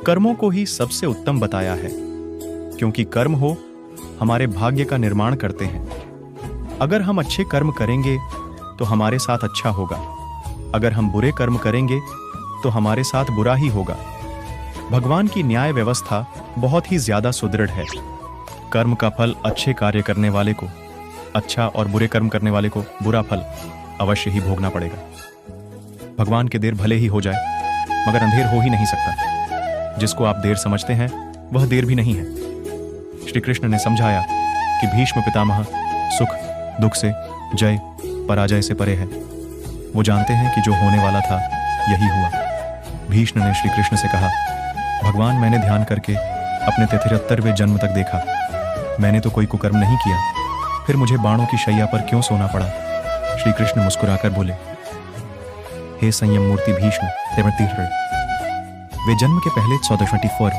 कर्मों को ही सबसे उत्तम बताया है, क्योंकि कर्म हो हमारे भाग्य का निर्माण करते हैं। अगर हम अच्छे कर्म करेंगे तो हमारे साथ अच्छा होगा, अगर हम बुरे कर्म करेंगे तो हमारे साथ बुरा ही होगा। भगवान की न्याय व्यवस्था बहुत ही ज्यादा सुदृढ़ है। कर्म का फल अच्छे कार्य करने वाले को अच्छा और बुरे कर्म करने वाले को बुरा फल अवश्य ही भोगना पड़ेगा। भगवान के देर भले ही हो जाए मगर अंधेर हो ही नहीं सकता। जिसको आप देर समझते हैं वह देर भी नहीं है। श्री कृष्ण ने समझाया कि भीष्म पितामह सुख दुख से, जय पराजय से परे है। वो जानते हैं कि जो होने वाला था यही हुआ। भीष्म ने श्री कृष्ण से कहा, भगवान मैंने ध्यान करके अपने 73वें जन्म तक देखा, मैंने तो कोई कुकर्म नहीं किया, फिर मुझे बाणों की शैया पर क्यों सोना पड़ा। श्री कृष्ण मुस्कुराकर बोले, हे संयम मूर्ति भीष्म, वे जन्म के पहले 1424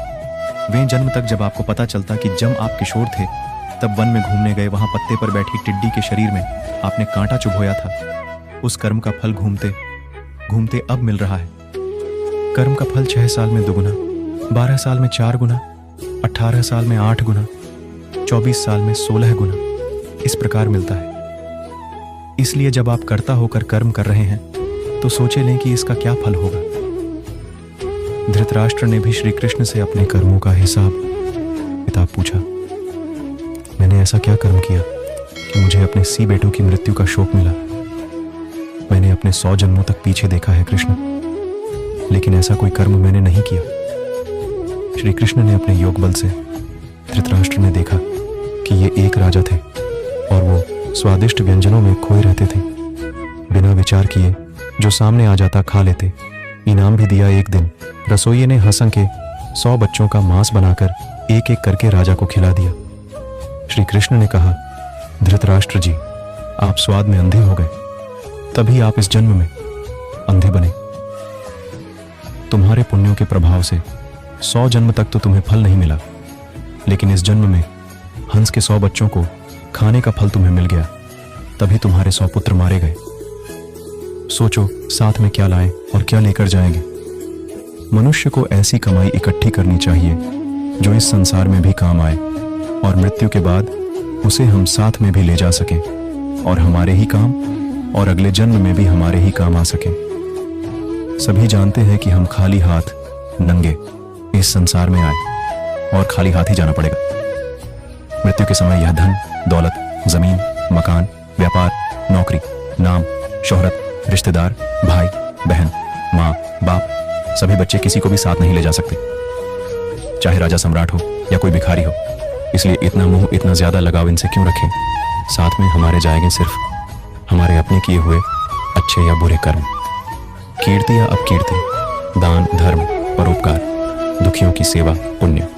वे जन्म तक जब आपको पता चलता कि जब आप किशोर थे तब वन में घूमने गए, वहां पत्ते पर बैठी टिड्डी के शरीर में आपने कांटा चुभोया था। उस कर्म का फल घूमते घूमते अब मिल रहा है। कर्म का फल 6 साल में 2 गुना, 12 साल में 4 गुना, 18 साल में 8 गुना, 24 साल में 16 गुना इस प्रकार मिलता है। इसलिए जब आप कर्ता होकर कर्म कर रहे हैं तो सोचे लें कि इसका क्या फल होगा। धृतराष्ट्र ने भी श्री कृष्ण से अपने कर्मों का हिसाब किताब पूछा। मैंने ऐसा क्या कर्म किया कि मुझे अपने 100 बेटों की मृत्यु का शोक मिला। मैंने अपने 100 जन्मों तक पीछे देखा है कृष्ण, लेकिन ऐसा कोई कर्म मैंने नहीं किया। श्री कृष्ण ने अपने योग बल से धृतराष्ट्र ने देखा कि ये एक राजा थे और वो स्वादिष्ट व्यंजनों में खोए रहते थे। बिना विचार किए जो सामने आ जाता खा लेते। इनाम भी दिया। एक दिन रसोइये ने हंसंके 100 बच्चों का मांस बनाकर एक एक करके राजा को खिला दिया। श्री कृष्ण ने कहा, धृतराष्ट्र जी, आप स्वाद में अंधे हो गए, तभी आप इस जन्म में अंधे बने। तुम्हारे पुण्यों के प्रभाव से 100 जन्म तक तो तुम्हें फल नहीं मिला, लेकिन इस जन्म में हंस के 100 बच्चों को खाने का फल तुम्हें मिल गया, तभी तुम्हारे 100 पुत्र मारे गए। सोचो साथ में क्या लाएं और क्या लेकर जाएंगे। मनुष्य को ऐसी कमाई इकट्ठी करनी चाहिए जो इस संसार में भी काम आए और मृत्यु के बाद उसे हम साथ में भी ले जा सकें और हमारे ही काम और अगले जन्म में भी हमारे ही काम आ सकें। सभी जानते हैं कि हम खाली हाथ नंगे इस संसार में आए और खाली हाथ ही जाना पड़ेगा। मृत्यु के समय यह धन, दौलत, जमीन, मकान, व्यापार, नौकरी, नाम, शोहरत, रिश्तेदार, भाई, बहन, माँ, बाप, सभी बच्चे किसी को भी साथ नहीं ले जा सकते, चाहे राजा सम्राट हो या कोई भिखारी हो। इसलिए इतना मोह, इतना ज्यादा लगाव इनसे क्यों रखें। साथ में हमारे जाएंगे सिर्फ हमारे अपने किए हुए अच्छे या बुरे कर्म, कीर्ति या अपकीर्ति, दान, धर्म, परोपकार, दुखियों की सेवा, पुण्य।